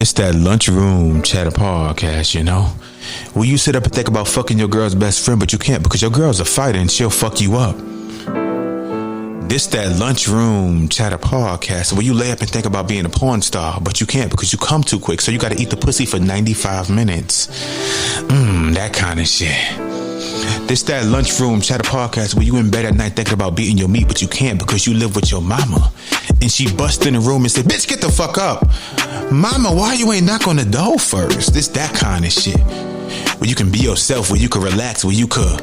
It's that lunchroom chatter podcast, where you sit up and think about fucking your girl's best friend, but you can't because your girl's a fighter and she'll fuck you up. This that lunchroom chatter podcast where you lay up and think about being a porn star, but you can't because you come too quick, so you gotta eat the pussy for 95 minutes. That kind of shit. This that lunchroom chatter podcast where you in bed at night thinking about beating your meat, but you can't because you live with your mama. And she bust in the room and said, bitch, get the fuck up. Mama, why you ain't knock on the door first? This that kind of shit. Where you can be yourself, where you can relax, where you could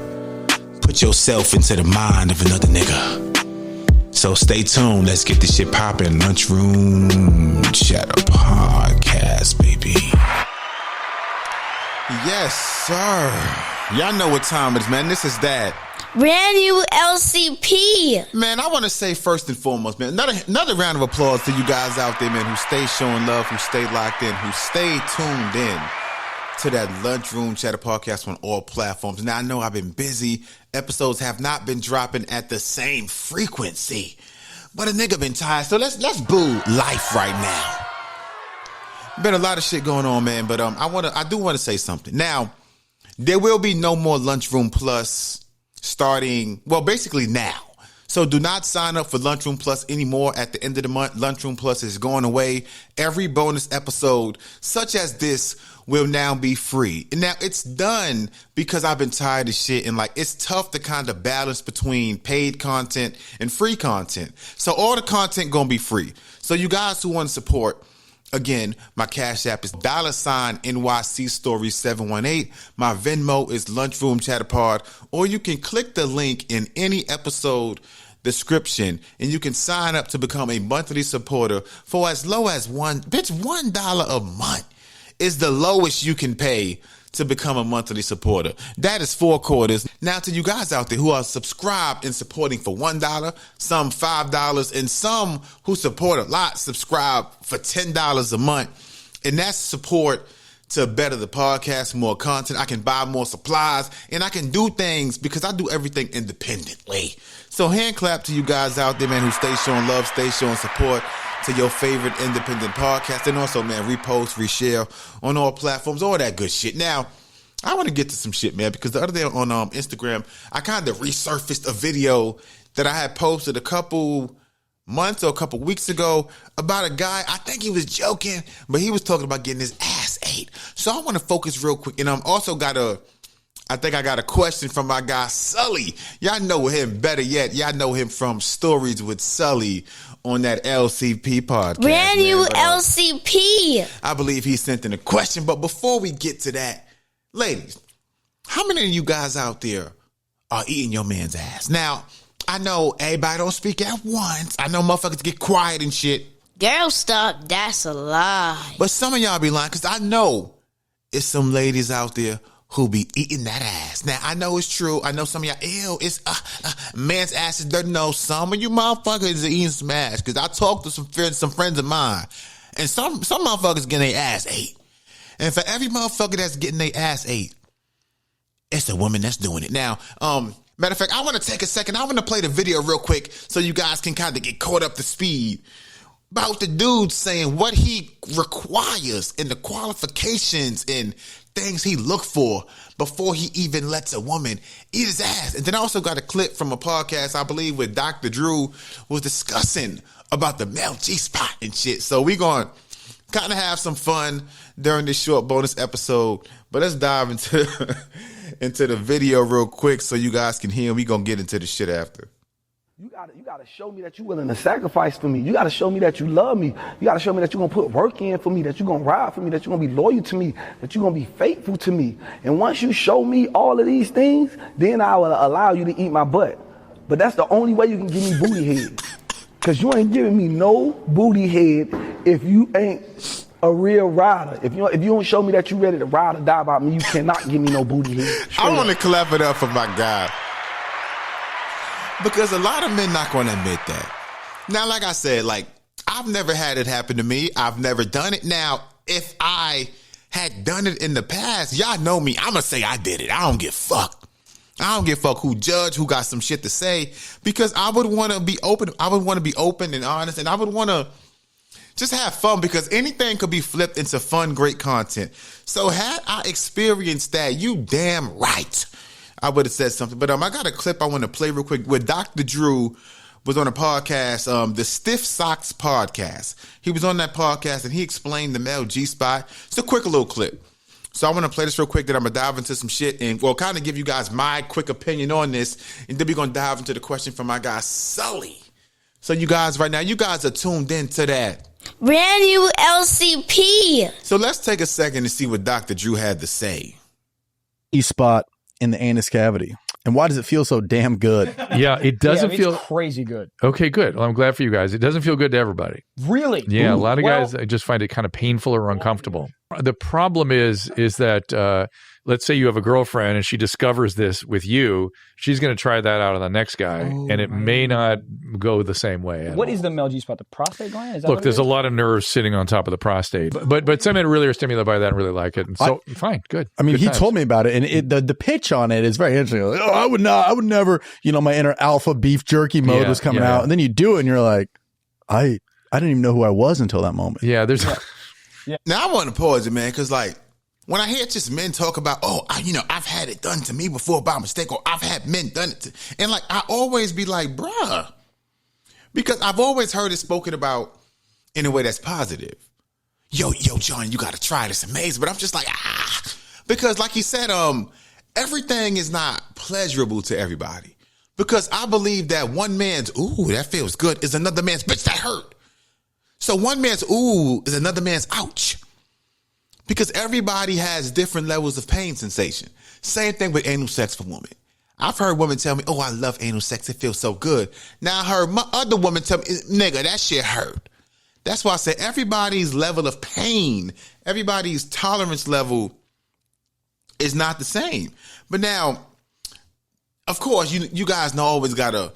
put yourself into the mind of another nigga. So stay tuned. Let's get this shit popping. Lunchroom chatter podcast, baby. Yes, sir. Y'all know what time it is, man. This is that. Brand new LCP. Man, I want to say first and foremost, man, another round of applause to you guys out there, man, who stay showing love, who stay locked in, who stay tuned in to that Lunchroom Chatter podcast on all platforms. Now, I know I've been busy. Episodes have not been dropping at the same frequency, but a nigga been tired. So let's boo life right now. Been a lot of shit going on, man, but I do want to say something. Now, there will be no more Lunchroom Plus starting, well, basically now. So do not sign up for Lunchroom Plus anymore at the end of the month. Lunchroom Plus is going away. Every bonus episode, such as this, will now be free. And now it's done because I've been tired of shit, and it's tough to kind of balance between paid content and free content. So all the content gonna be free. So you guys who want to support, again, my Cash App is $NYC Story 718. My Venmo is Lunchroom Chatterpod, or you can click the link in any episode description and you can sign up to become a monthly supporter for as low as $1 a month is the lowest you can pay to become a monthly supporter. That is $4. Now, to you guys out there who are subscribed and supporting for $1, some $5, and some who support a lot subscribe for $10 a month. And that's support to better the podcast, more content. I can buy more supplies and I can do things because I do everything independently. So hand clap to you guys out there, man, who stay showing love, stay showing support to your favorite independent podcast. And also, man, repost, reshare on all platforms, all that good shit. Now, I want to get to some shit, man, because the other day on Instagram, I kind of resurfaced a video that I had posted a couple months or a couple weeks ago about a guy. I think he was joking, but he was talking about getting his ass ate. So I want to focus real quick. And I'm also I think I got a question from my guy, Sully. Y'all know him. Better yet, y'all know him from Stories with Sully on that LCP podcast. Brand new LCP. I believe he sent in a question. But before we get to that, ladies, how many of you guys out there are eating your man's ass? Now, I know everybody don't speak at once. I know motherfuckers get quiet and shit. Girl, stop. That's a lie. But some of y'all be lying because I know it's some ladies out there who be eating that ass. Now, I know it's true. I know some of y'all, ew, it's man's ass is dirty. No, some of you motherfuckers are eating some ass because I talked to some friends of mine, and some motherfuckers getting their ass ate. And for every motherfucker that's getting their ass ate, it's a woman that's doing it. Now, matter of fact, I want to take a second. I want to play the video real quick so you guys can kind of get caught up to speed about the dude saying what he requires and the qualifications and things he look for before he even lets a woman eat his ass. And then I also got a clip from a podcast, I believe, where Dr. Drew was discussing about the male G-spot and shit. So we going to kind of have some fun during this short bonus episode. But let's dive into the video real quick so you guys can hear. We going to get into the shit after. You gotta show me that you're willing to sacrifice for me. You gotta show me that you love me. You gotta show me that you're gonna put work in for me, that you're gonna ride for me, that you're gonna be loyal to me, that you're gonna be faithful to me. And once you show me all of these things, then I will allow you to eat my butt. But that's the only way you can give me booty head. Cause you ain't giving me no booty head if you ain't a real rider. If you don't show me that you ready to ride or die about me, you cannot give me no booty head. I want to clap it up for my guy. Because a lot of men not going to admit that. Now, like I said, I've never had it happen to me. I've never done it. Now, if I had done it in the past, y'all know me. I'm going to say I did it. I don't give fuck. I don't give a fuck who judge, who got some shit to say. Because I would want to be open. I would want to be open and honest. And I would want to Just have fun, because anything could be flipped into fun, great content. So had I experienced that, you damn right I would have said something. But I got a clip I want to play real quick where Dr. Drew was on a podcast, the Stiff Socks podcast. He was on that podcast and he explained the male G-spot. It's a quick little clip. So I want to play this real quick, then I'm going to dive into some shit and, well, kind of give you guys my quick opinion on this. And then we're going to dive into the question from my guy, Sully. So you guys, right now, you guys are tuned in to that. Brand new LCP. So let's take a second to see what Dr. Drew had to say. Spot in the anus cavity, and why does it feel so damn good? Yeah, it doesn't feel crazy good. Okay, good. Well, I'm glad for you guys. It doesn't feel good to everybody. Really? Yeah, a lot of guys just find it kind of painful or uncomfortable. The problem is that let's say you have a girlfriend and she discovers this with you, she's going to try that out on the next guy, and it may not go the same way. What is the male G-spot? The prostate gland? Is that Look, there's a lot of nerves sitting on top of the prostate, but some men really are stimulated by that and really like it. And so, fine, good. I mean, good he times. told me about it, and the pitch on it is very interesting. Like, I would never, my inner alpha beef jerky mode was coming out, and then you do it, and you're like, I didn't even know who I was until that moment. Yeah, there's. Now I want to pause it, man, because like when I hear just men talk about, I've had it done to me before by mistake, or I've had men done it, and like I always be like, bruh, because I've always heard it spoken about in a way that's positive. Yo, John, you got to try this, amazing. But I'm just like, because like he said, everything is not pleasurable to everybody. Because I believe that one man's ooh, that feels good is another man's bitch, that hurt. So one man's ooh is another man's ouch. Because everybody has different levels of pain sensation. Same thing with anal sex for women. I've heard women tell me, oh, I love anal sex. It feels so good. Now I heard my other woman tell me, nigga, that shit hurt. That's why I said everybody's level of pain, everybody's tolerance level is not the same. But now, of course, you guys know always got to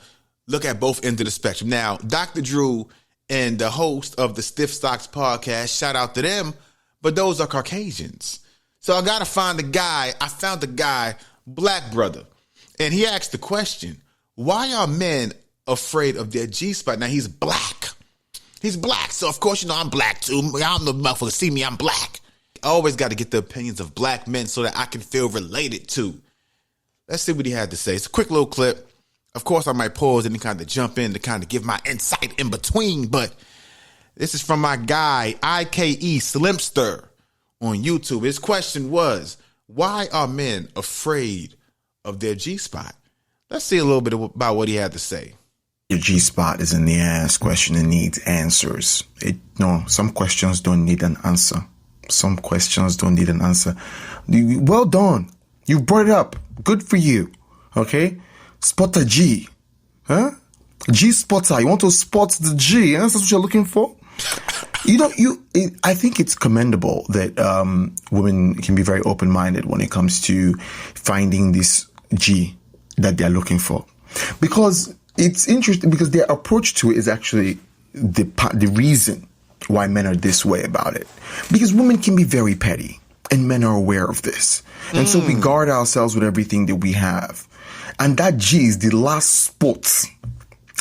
look at both ends of the spectrum. Now, Dr. Drew and the host of the Stiff Socks podcast, shout out to them, but those are Caucasians. So I got to find a guy. I found a guy, black brother, and he asked the question, why are men afraid of their G-spot? Now, he's black. He's black. So, of course, I'm black, too. Y'all know motherfuckers see me, I'm black. I always got to get the opinions of black men so that I can feel related to. Let's see what he had to say. It's a quick little clip. Of course, I might pause and kind of jump in to kind of give my insight in between, but this is from my guy, IKE Slimster on YouTube. His question was, why are men afraid of their G-spot? Let's see a little bit about what he had to say. Your G-spot is in the ass question and needs answers. Some questions don't need an answer. Some questions don't need an answer. Well done. You brought it up. Good for you. Okay? Spot a G. Huh? G-spotter. You want to spot the G. Huh? That's what you're looking for? I think it's commendable that women can be very open-minded when it comes to finding this G that they're looking for. Because it's interesting, because their approach to it is actually the reason why men are this way about it. Because women can be very petty, and men are aware of this. And so we guard ourselves with everything that we have. And that G is the last spot,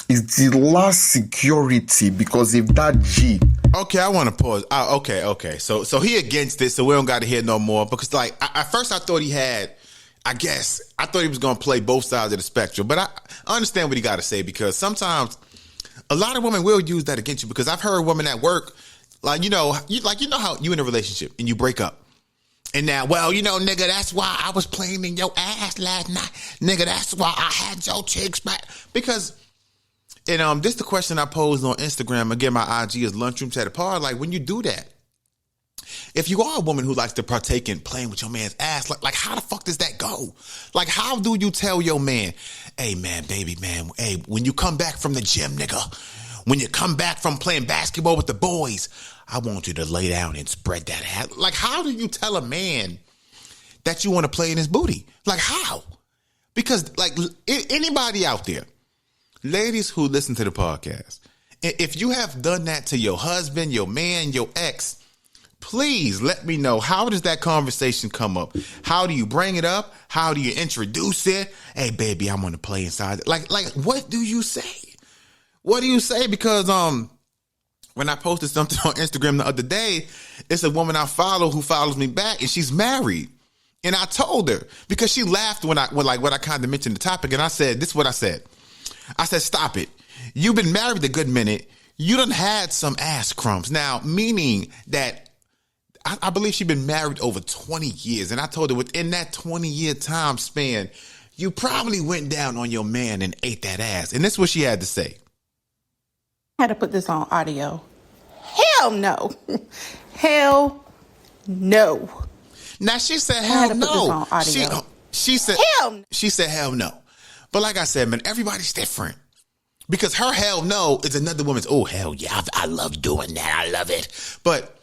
is the last security, because if that G... Okay, I want to pause. Okay. So he against this, so we don't got to hear no more. Because like, at first I thought he was going to play both sides of the spectrum. But I understand what he got to say, because sometimes a lot of women will use that against you. Because I've heard women at work, how you in a relationship and you break up. And now, nigga, that's why I was playing in your ass last night. Nigga, that's why I had your chicks back. Because, and this is the question I posed on Instagram. Again, my IG is Lunchroom Chat Apart. Like, when you do that, if you are a woman who likes to partake in playing with your man's ass, like how the fuck does that go? Like, how do you tell your man, hey, man, baby, man, hey, when you come back from the gym, nigga, when you come back from playing basketball with the boys, I want you to lay down and spread that ass. Like, how do you tell a man that you want to play in his booty? Like, how? Because, like, anybody out there, ladies who listen to the podcast, if you have done that to your husband, your man, your ex, please let me know. How does that conversation come up? How do you bring it up? How do you introduce it? Hey, baby, I want to play inside. Like, what do you say? What do you say? Because, when I posted something on Instagram the other day, it's a woman I follow who follows me back, and she's married. And I told her, because she laughed when I kind of mentioned the topic, and I said, this is what I said. I said, stop it. You've been married a good minute. You done had some ass crumbs. Now, meaning that I believe she's been married over 20 years. And I told her within that 20-year time span, you probably went down on your man and ate that ass. And this is what she had to say. I had to put this on audio. Hell no. Hell no. Now she said hell no. She said hell no. But like I said, man, everybody's different. Because her hell no is another woman's, oh, hell yeah, I love doing that. I love it. But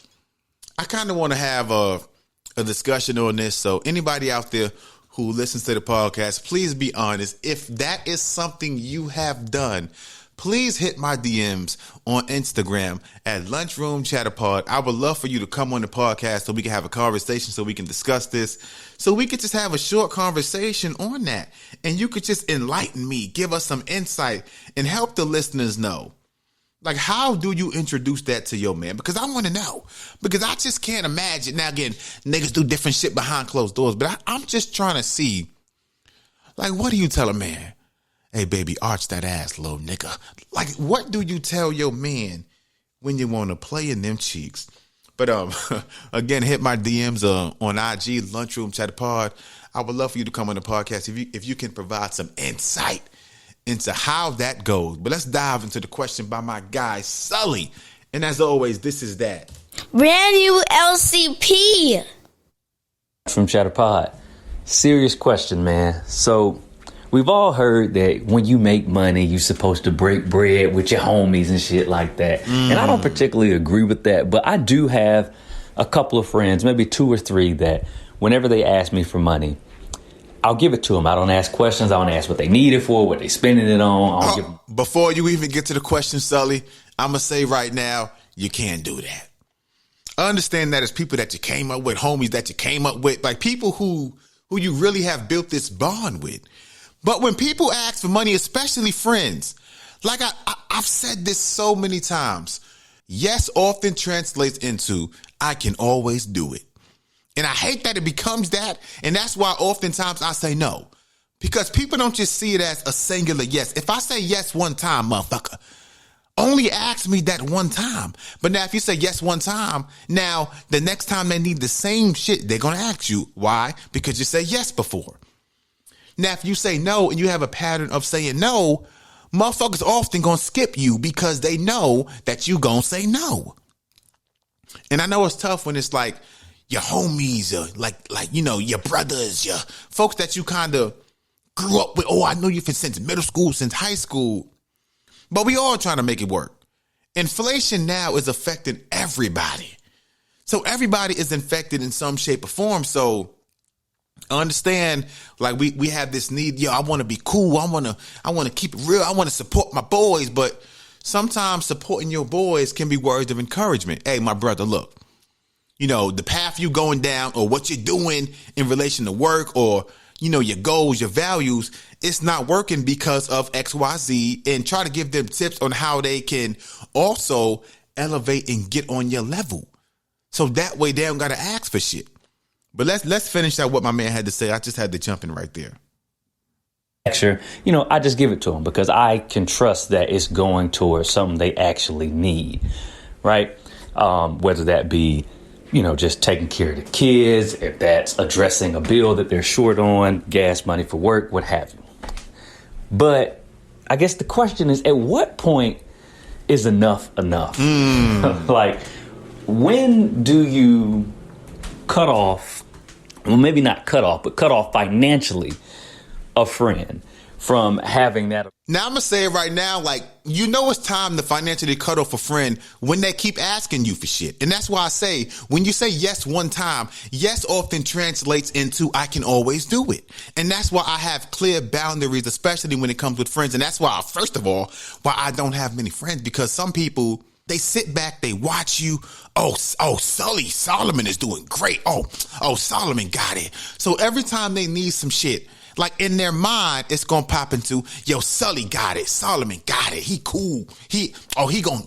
I kind of want to have a discussion on this. So anybody out there who listens to the podcast, please be honest. If that is something you have done, please hit my DMs on Instagram at Lunchroom Chatterpod. I would love for you to come on the podcast so we can have a conversation, so we can discuss this, so we could just have a short conversation on that. And you could just enlighten me, give us some insight, and help the listeners know. Like, how do you introduce that to your man? Because I want to know. Because I just can't imagine. Now, again, niggas do different shit behind closed doors, but I'm just trying to see, like, what do you tell a man? Hey, baby, arch that ass, little nigga. Like, what do you tell your man when you want to play in them cheeks? But again, hit my DMs on IG, Lunchroom Chatterpod. I would love for you to come on the podcast if you can provide some insight into how that goes. But let's dive into the question by my guy, Sully. And as always, this is that. Brand new LCP. From Chatterpod. Serious question, man. So we've all heard that when you make money, you're supposed to break bread with your homies and shit like that. And I don't particularly agree with that, but I do have a couple of friends, maybe 2 or 3, that whenever they ask me for money, I'll give it to them. I don't ask questions. I don't ask what they need it for, what they spending it on. Before you even get to the question, Sully, I'm going to say right now, you can't do that. I understand that it's people that you came up with, homies that you came up with, like people who you really have built this bond with. But when people ask for money, especially friends, like I've said this so many times, yes often translates into I can always do it. And I hate that it becomes that. And that's why oftentimes I say no. Because people don't just see it as a singular yes. If I say yes one time, motherfucker, only ask me that one time. But now if you say yes one time, now the next time they need the same shit, they're going to ask you. Why? Because you say yes before. Now, if you say no and you have a pattern of saying no, motherfuckers often going to skip you because they know that you going to say no. And I know it's tough when it's like your homies, like you know, your brothers, your folks that you kind of grew up with. Oh, I know you since middle school, since high school. But we all trying to make it work. Inflation now is affecting everybody. So everybody is infected in some shape or form. So I understand, like we have this need. Yo, I want to be cool. I want to keep it real. I want to support my boys. But sometimes supporting your boys can be words of encouragement. Hey, my brother, look, you know, the path you going down or what you're doing in relation to work or, you know, your goals, your values, it's not working because of X, Y, Z, and try to give them tips on how they can also elevate and get on your level. So that way they don't got to ask for shit. But let's finish out what my man had to say. I just had to jump in right there. Sure, you know, I just give it to them because I can trust that it's going towards something they actually need, right? Whether that be, you know, just taking care of the kids, if that's addressing a bill that they're short on, gas money for work, what have you. But I guess the question is, at what point is enough? Like, when do you cut off, well, maybe not cut off, but cut off financially a friend from having that? Now, I'm going to say it right now, like, you know it's time to financially cut off a friend when they keep asking you for shit. And that's why I say, when you say yes one time, yes often translates into I can always do it. And that's why I have clear boundaries, especially when it comes with friends. And that's why, first of all, why I don't have many friends, because some people, they sit back, they watch you. Oh, Sully, Solomon is doing great. Oh, Solomon got it. So every time they need some shit, like in their mind, it's going to pop into, yo, Sully got it. Solomon got it. He cool.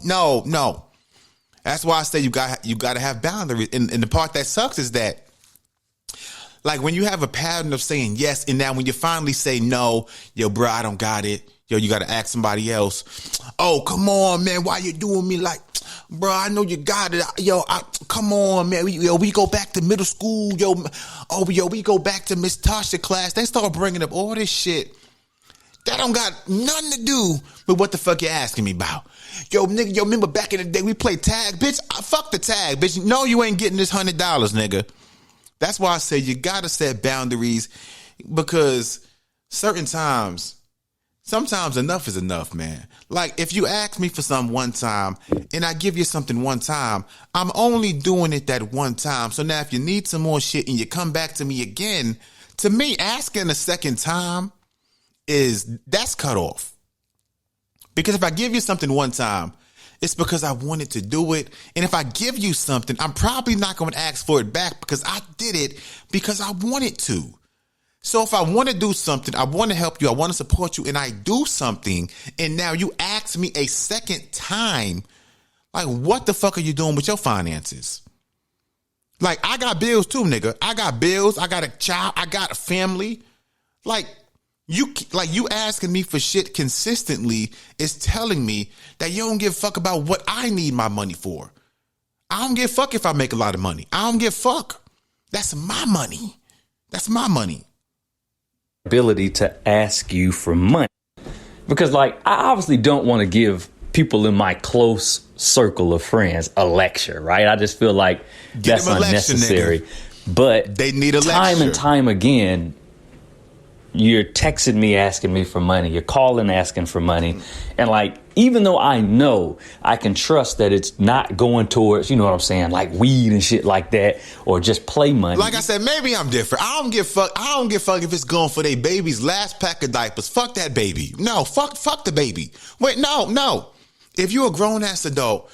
No. That's why I say you got to have boundaries. And the part that sucks is that, like, when you have a pattern of saying yes, and now when you finally say no, yo, bro, I don't got it. Yo, you got to ask somebody else. Oh, come on, man. Why you doing me like, bro, I know you got it. Yo, come on, man. We go back to middle school. We go back to Miss Tasha class. They start bringing up all this shit that don't got nothing to do with what the fuck you're asking me about. Yo, nigga, remember back in the day we played tag? Bitch, fuck the tag, bitch. No, you ain't getting this $100, nigga. That's why I say you got to set boundaries, because sometimes enough is enough, man. Like, if you ask me for something one time and I give you something one time, I'm only doing it that one time. So now if you need some more shit and you come back to me again, to me, asking a second time that's cut off. Because if I give you something one time, it's because I wanted to do it. And if I give you something, I'm probably not going to ask for it back because I did it because I wanted to. So if I want to do something, I want to help you, I want to support you, and I do something, and now you ask me a second time, like, what the fuck are you doing with your finances? Like, I got bills too, nigga. I got bills. I got a child. I got a family. Like you asking me for shit consistently is telling me that you don't give a fuck about what I need my money for. I don't give a fuck if I make a lot of money. I don't give a fuck. That's my money. That's my money. Ability to ask you for money, because, like, I obviously don't want to give people in my close circle of friends a lecture, right? I just feel like that's unnecessary. Lecture, but they need a time lecture. And time again, you're texting me asking me for money, you're calling asking for money, and, like, even though I know I can trust that it's not going towards, you know what I'm saying, like weed and shit like that, or just play money. Like I said, maybe I'm different. I don't give a fuck if it's going for their baby's last pack of diapers. Fuck that baby. No, fuck the baby. Wait, no. If you're a grown ass adult,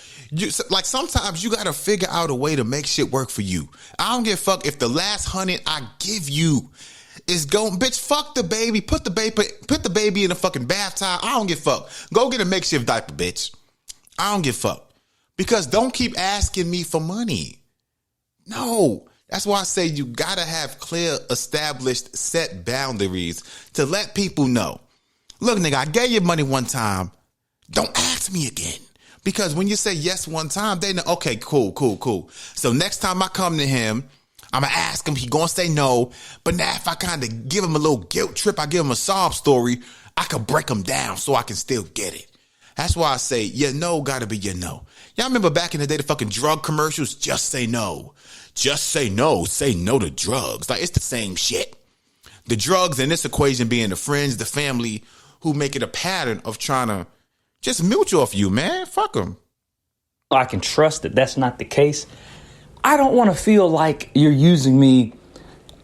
like, sometimes you gotta figure out a way to make shit work for you. I don't give a fuck if the last $100 I give you is going, bitch, fuck the baby. Put the baby in a fucking bathtub. I don't give a fuck. Go get a makeshift diaper, bitch. I don't give a fuck. Because don't keep asking me for money. No. That's why I say you gotta have clear, established, set boundaries to let people know. Look, nigga, I gave you money one time. Don't ask me again. Because when you say yes one time, they know, okay, cool. So next time I come to him, I'm going to ask him, he going to say no. But now if I kind of give him a little guilt trip, I give him a sob story, I could break him down so I can still get it. That's why I say, your no got to be your no. Y'all remember back in the day, the fucking drug commercials? Just say no. Just say no. Say no to drugs. Like, it's the same shit. The drugs in this equation being the friends, the family, who make it a pattern of trying to just milk off you, man. Fuck them. I can trust that that's not the case. I don't want to feel like you're using me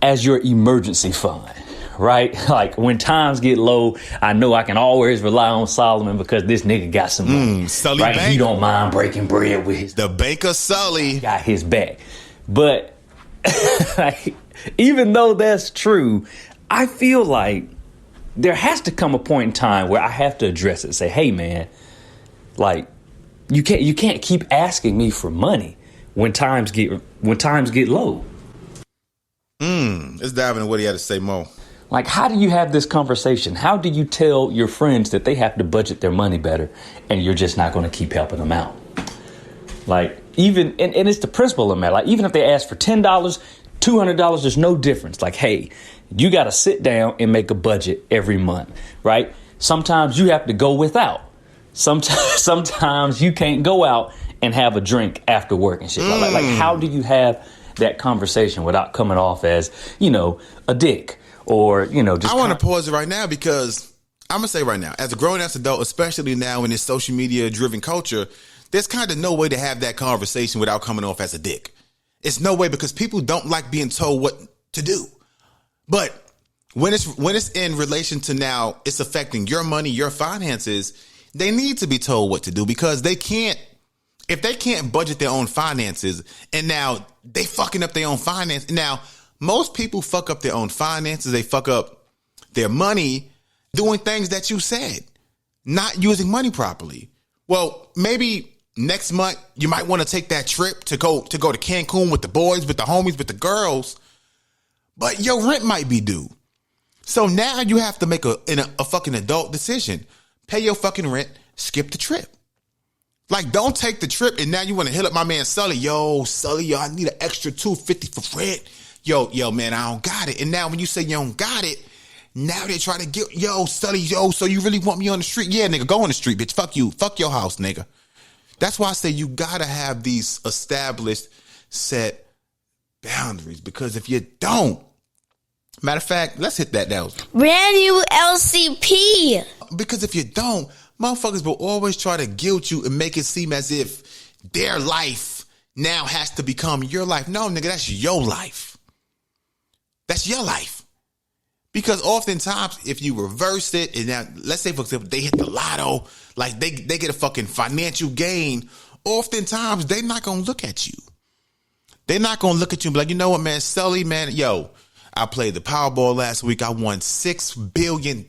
as your emergency fund, right? Like, when times get low, I know I can always rely on Solomon because this nigga got some money. Sully, right? Bank. He don't mind breaking bread with the banker Sully. Got his back. But even though that's true, I feel like there has to come a point in time where I have to address it. Say, hey, man, like, you can't keep asking me for money when times get low. Let's dive into what he had to say, Mo. Like, how do you have this conversation? How do you tell your friends that they have to budget their money better and you're just not going to keep helping them out? Like, even, and it's the principle of that. Like, even if they ask for $10, $200, there's no difference. Like, hey, you got to sit down and make a budget every month, right? Sometimes you have to go without. Sometimes you can't go out and have a drink after work and shit. Like, how do you have that conversation without coming off as, you know, a dick or, you know, just. I want to pause it right now because I'm going to say right now, as a grown ass adult, especially now in this social media driven culture, there's kind of no way to have that conversation without coming off as a dick. It's no way because people don't like being told what to do. But when it's in relation to now, it's affecting your money, your finances, they need to be told what to do because they can't. If they can't budget their own finances and now they fucking up their own finance. Now, most people fuck up their own finances. They fuck up their money doing things that you said, not using money properly. Well, maybe next month you might want to take that trip to go to Cancun with the boys, with the homies, with the girls, but your rent might be due. So now you have to make a fucking adult decision. Pay your fucking rent, skip the trip. Like, don't take the trip and now you want to hit up my man Sully. Yo, Sully, I need an extra $250 for rent. Yo, man, I don't got it. And now when you say you don't got it, now they try to get, Sully, so you really want me on the street? Yeah, nigga, go on the street, bitch. Fuck you. Fuck your house, nigga. That's why I say you gotta have these established set boundaries, because if you don't, matter of fact, let's hit that now. Brand new LCP. Because if you don't, motherfuckers will always try to guilt you and make it seem as if their life now has to become your life. No, nigga, that's your life. That's your life. Because oftentimes, if you reverse it, and now, let's say, for example, they hit the lotto, like they get a fucking financial gain, oftentimes, they're not going to look at you. They're not going to look at you and be like, you know what, man, Sully, man, I played the Powerball last week. I won $6 billion.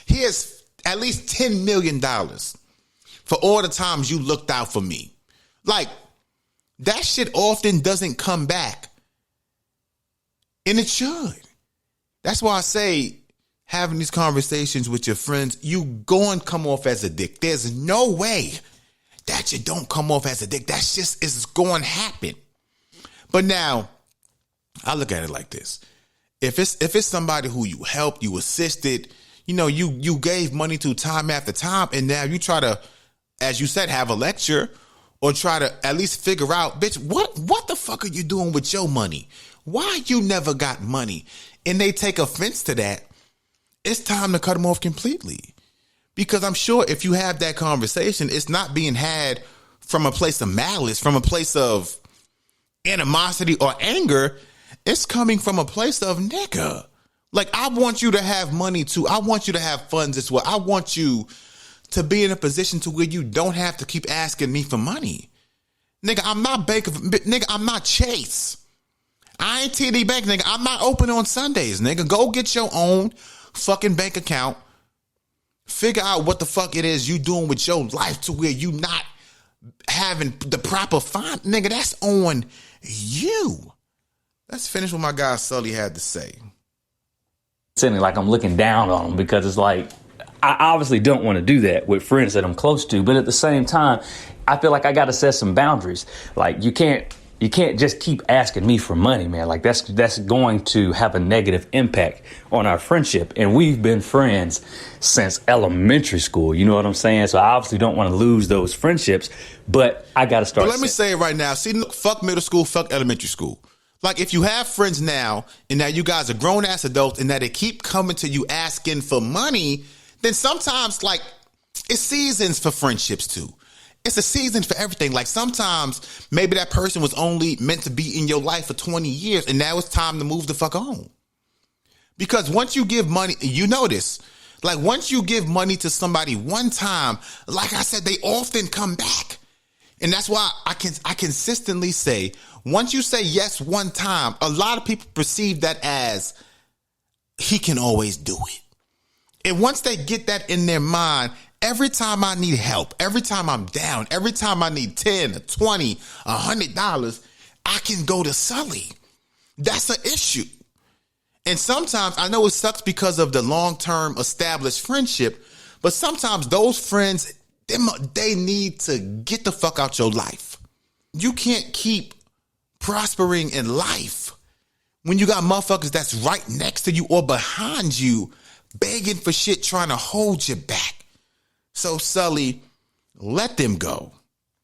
Here's at least $10 million for all the times you looked out for me. Like, that shit often doesn't come back. And it should. That's why I say having these conversations with your friends, you go and come off as a dick. There's no way that you don't come off as a dick. That's just is going to happen. But now, I look at it like this. If it's somebody who you helped, you assisted, you gave money to time after time, and now you try to, as you said, have a lecture or try to at least figure out, bitch, what the fuck are you doing with your money? Why you never got money? And they take offense to that, it's time to cut them off completely. Because I'm sure if you have that conversation, it's not being had from a place of malice, from a place of animosity or anger. It's coming from a place of, nigga, like, I want you to have money too. I want you to have funds as well. I want you to be in a position to where you don't have to keep asking me for money. Nigga, I'm not nigga, I'm not Chase. I ain't TD Bank, nigga. I'm not open on Sundays, nigga. Go get your own fucking bank account. Figure out what the fuck it is you doing with your life to where you not having the proper fund. Nigga, that's on you. Let's finish what my guy Sully had to say. Suddenly, like, I'm looking down on them because it's like, I obviously don't want to do that with friends that I'm close to. But at the same time, I feel like I got to set some boundaries. Like, you can't just keep asking me for money, man. Like, that's going to have a negative impact on our friendship. And we've been friends since elementary school. You know what I'm saying? So I obviously don't want to lose those friendships, but I got to start. But let me say it right now. See, look, fuck middle school, fuck elementary school. Like, if you have friends now, and now you guys are grown-ass adults, and now they keep coming to you asking for money, then sometimes, like, it's seasons for friendships, too. It's a season for everything. Like, sometimes maybe that person was only meant to be in your life for 20 years, and now it's time to move the fuck on. Because once you give money, you know this, like, once you give money to somebody one time, like I said, they often come back. And that's why I consistently say, once you say yes one time, a lot of people perceive that as he can always do it. And once they get that in their mind, every time I need help, every time I'm down, every time I need $10 or $20, $100, I can go to Sully. That's an issue. And sometimes I know it sucks because of the long-term established friendship, but sometimes those friends, they need to get the fuck out your life. You can't keep prospering in life when you got motherfuckers that's right next to you or behind you begging for shit, trying to hold you back. So, Sully, let them go.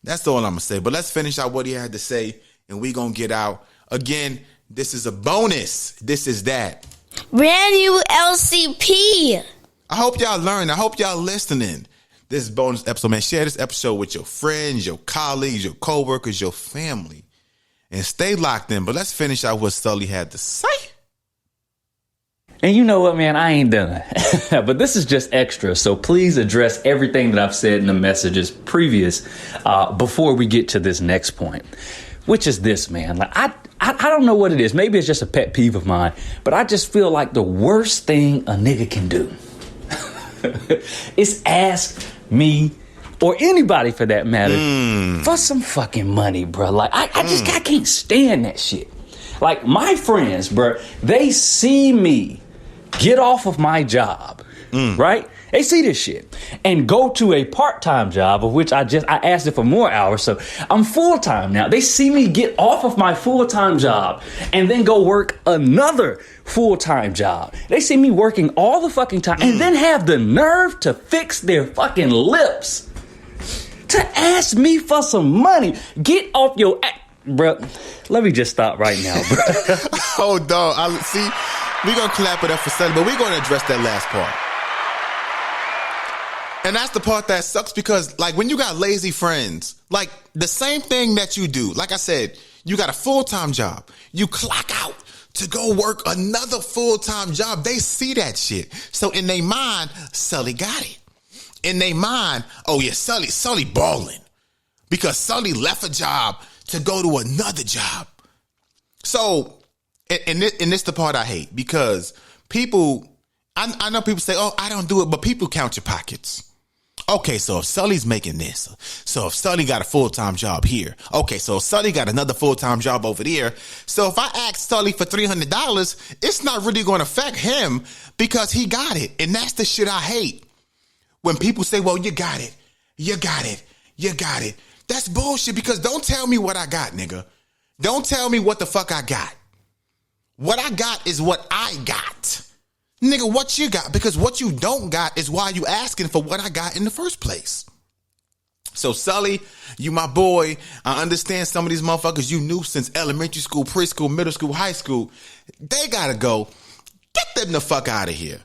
That's all I'm going to say. But let's finish out what he had to say, and we going to get out. Again, this is a bonus. This is that. Brand new LCP. I hope y'all learned. I hope y'all listening. This is bonus episode, man. Share this episode with your friends, your colleagues, your coworkers, your family. And stay locked in. But let's finish out what Sully had to say. And you know what, man? I ain't done. But this is just extra. So please address everything that I've said in the messages previous before we get to this next point, which is this, man. Like, I don't know what it is. Maybe it's just a pet peeve of mine, but I just feel like the worst thing a nigga can do is ask me or anybody for that matter, for some fucking money, bro. Like, I can't stand that shit. Like, my friends, bro, they see me get off of my job, right? They see this shit and go to a part-time job, of which I asked it for more hours, so I'm full-time now. They see me get off of my full-time job and then go work another full-time job. They see me working all the fucking time and then have the nerve to fix their fucking lips to ask me for some money. Get off your bro. Let me just stop right now, bro. Hold on. See, we're going to clap it up for Sully, but we're going to address that last part. And that's the part that sucks because, like, when you got lazy friends, like, the same thing that you do, like I said, you got a full-time job. You clock out to go work another full-time job. They see that shit. So in their mind, Sully got it. In their mind, oh, yeah, Sully balling. Because Sully left a job to go to another job. So, and this the part I hate, because people, I know people say, oh, I don't do it, but people count your pockets. Okay, so if Sully's making this, so if Sully got a full-time job here, okay, so if Sully got another full-time job over there, so if I ask Sully for $300, it's not really going to affect him because he got it. And that's the shit I hate. When people say, well, you got it. That's bullshit, because don't tell me what I got, nigga. Don't tell me what the fuck I got. What I got is what I got. Nigga, what you got? Because what you don't got is why you asking for what I got in the first place. So, Sully, you my boy. I understand some of these motherfuckers you knew since elementary school, preschool, middle school, high school. They gotta go. Get them the fuck out of here.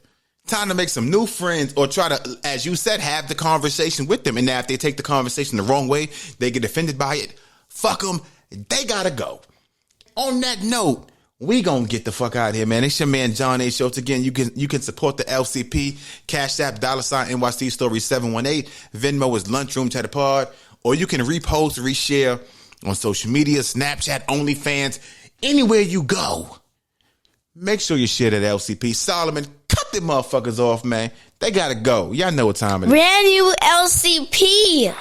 Time to make some new friends, or try to, as you said, have the conversation with them. And now if they take the conversation the wrong way, they get offended by it. Fuck them. They gotta go. On that note, we gonna get the fuck out of here, man. It's your man, John A. Schultz. Again, you can support the LCP. Cash App, $ NYC Story 718. Venmo is Lunchroom Chatter Pod. Or you can repost, reshare on social media, Snapchat, OnlyFans, anywhere you go. Make sure you share that LCP. Solomon, cut them motherfuckers off, man. They gotta go. Y'all know what time it is. Brand new LCP.